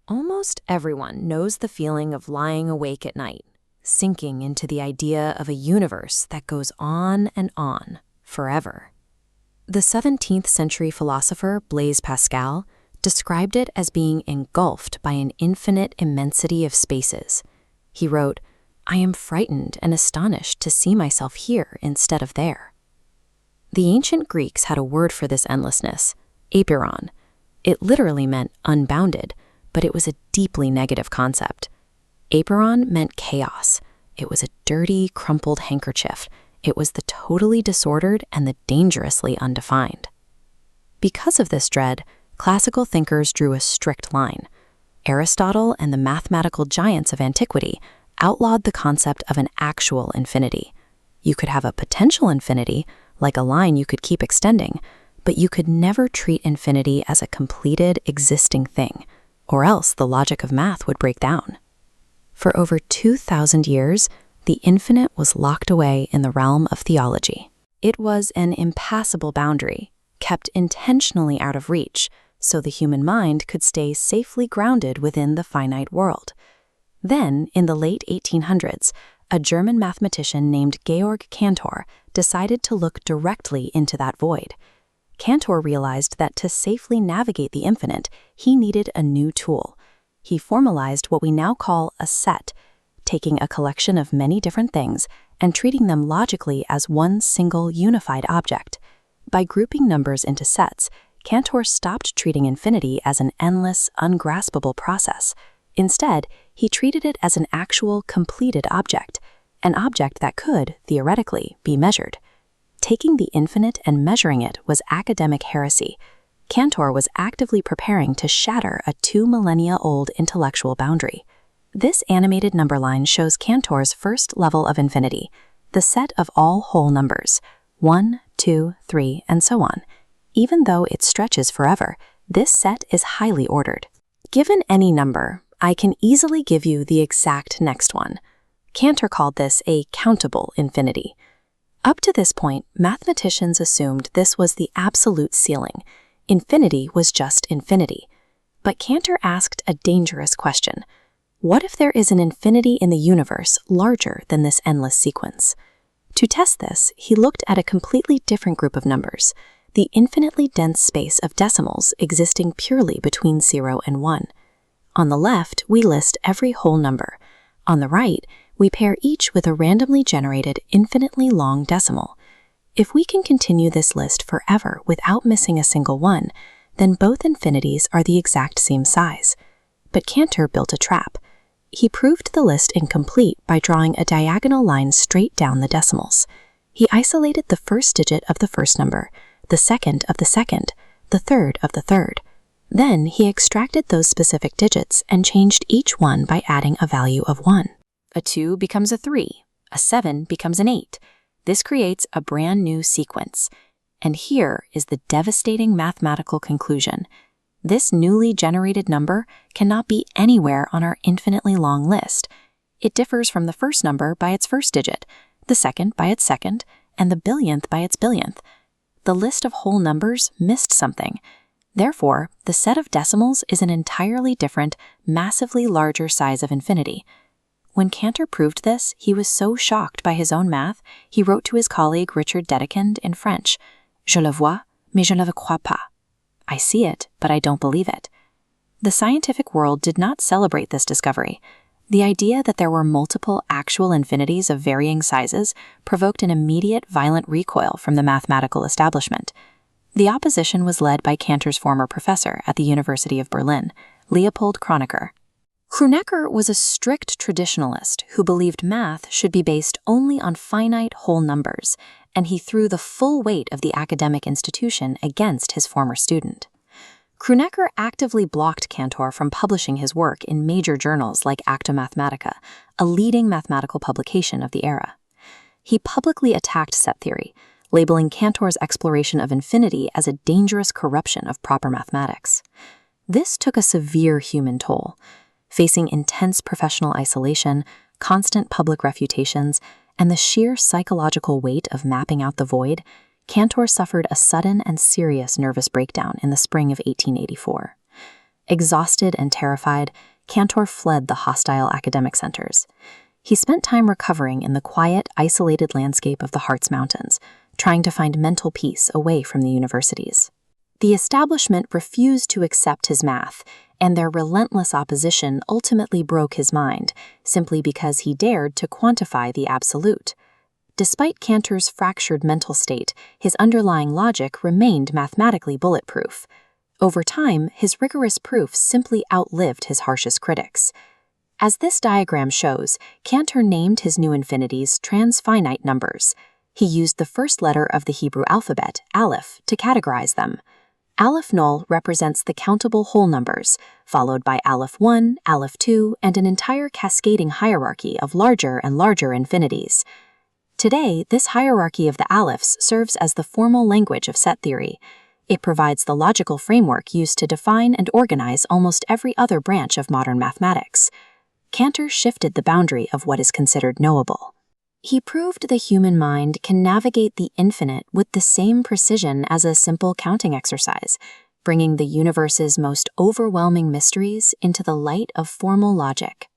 Almost everyone knows the feeling of lying awake at night, sinking into the idea of a universe that goes on and on, forever. The 17th century philosopher Blaise Pascal described it as being engulfed by an infinite immensity of spaces. He wrote, "I am frightened and astonished to see myself here instead of there." The ancient Greeks had a word for this endlessness, Apeiron. It literally meant unbounded, but it was a deeply negative concept. Apeiron meant chaos. It was a dirty, crumpled handkerchief. It was the totally disordered and the dangerously undefined. Because of this dread, classical thinkers drew a strict line. Aristotle and the mathematical giants of antiquity outlawed the concept of an actual infinity. You could have a potential infinity, like a line you could keep extending, but you could never treat infinity as a completed, existing thing, or else the logic of math would break down. For over 2,000 years, the infinite was locked away in the realm of theology. It was an impassable boundary, kept intentionally out of reach, so the human mind could stay safely grounded within the finite world. Then, in the late 1800s, a German mathematician named Georg Cantor decided to look directly into that void. Cantor realized that to safely navigate the infinite, he needed a new tool. He formalized what we now call a set, taking a collection of many different things and treating them logically as one single unified object. By grouping numbers into sets, Cantor stopped treating infinity as an endless, ungraspable process. Instead, he treated it as an actual, completed object, an object that could, theoretically, be measured. Taking the infinite and measuring it was academic heresy. Cantor was actively preparing to shatter a 2 millennia-old intellectual boundary. This animated number line shows Cantor's first level of infinity, the set of all whole numbers, 1, 2, 3, and so on. Even though it stretches forever, this set is highly ordered. Given any number, I can easily give you the exact next one. Cantor called this a countable infinity. Up to this point, mathematicians assumed this was the absolute ceiling. Infinity was just infinity. But Cantor asked a dangerous question. What if there is an infinity in the universe larger than this endless sequence? To test this, he looked at a completely different group of numbers, the infinitely dense space of decimals existing purely between 0 and 1. On the left, we list every whole number. On the right, we pair each with a randomly generated, infinitely long decimal. If we can continue this list forever without missing a single one, then both infinities are the exact same size. But Cantor built a trap. He proved the list incomplete by drawing a diagonal line straight down the decimals. He isolated the first digit of the first number, the second of the second, the third of the third. Then he extracted those specific digits and changed each one by adding a value of 1. A 2 becomes a 3, a 7 becomes an 8. This creates a brand new sequence. And here is the devastating mathematical conclusion. This newly generated number cannot be anywhere on our infinitely long list. It differs from the first number by its first digit, the second by its second, and the billionth by its billionth. The list of whole numbers missed something. Therefore, the set of decimals is an entirely different, massively larger size of infinity. When Cantor proved this, he was so shocked by his own math, he wrote to his colleague Richard Dedekind in French, "Je le vois, mais je ne le crois pas." I see it, but I don't believe it. The scientific world did not celebrate this discovery. The idea that there were multiple actual infinities of varying sizes provoked an immediate violent recoil from the mathematical establishment. The opposition was led by Cantor's former professor at the University of Berlin, Leopold Kronecker. Kronecker was a strict traditionalist who believed math should be based only on finite whole numbers, and he threw the full weight of the academic institution against his former student. Kronecker actively blocked Cantor from publishing his work in major journals like Acta Mathematica, a leading mathematical publication of the era. He publicly attacked set theory, labeling Cantor's exploration of infinity as a dangerous corruption of proper mathematics. This took a severe human toll. Facing intense professional isolation, constant public refutations, and the sheer psychological weight of mapping out the void, Cantor suffered a sudden and serious nervous breakdown in the spring of 1884. Exhausted and terrified, Cantor fled the hostile academic centers. He spent time recovering in the quiet, isolated landscape of the Harz Mountains, trying to find mental peace away from the universities. The establishment refused to accept his math, and their relentless opposition ultimately broke his mind, simply because he dared to quantify the absolute. Despite Cantor's fractured mental state, his underlying logic remained mathematically bulletproof. Over time, his rigorous proofs simply outlived his harshest critics. As this diagram shows, Cantor named his new infinities transfinite numbers. He used the first letter of the Hebrew alphabet, Aleph, to categorize them. Aleph null represents the countable whole numbers, followed by Aleph 1, Aleph 2, and an entire cascading hierarchy of larger and larger infinities. Today, this hierarchy of the Alephs serves as the formal language of set theory. It provides the logical framework used to define and organize almost every other branch of modern mathematics. Cantor shifted the boundary of what is considered knowable. He proved the human mind can navigate the infinite with the same precision as a simple counting exercise, bringing the universe's most overwhelming mysteries into the light of formal logic.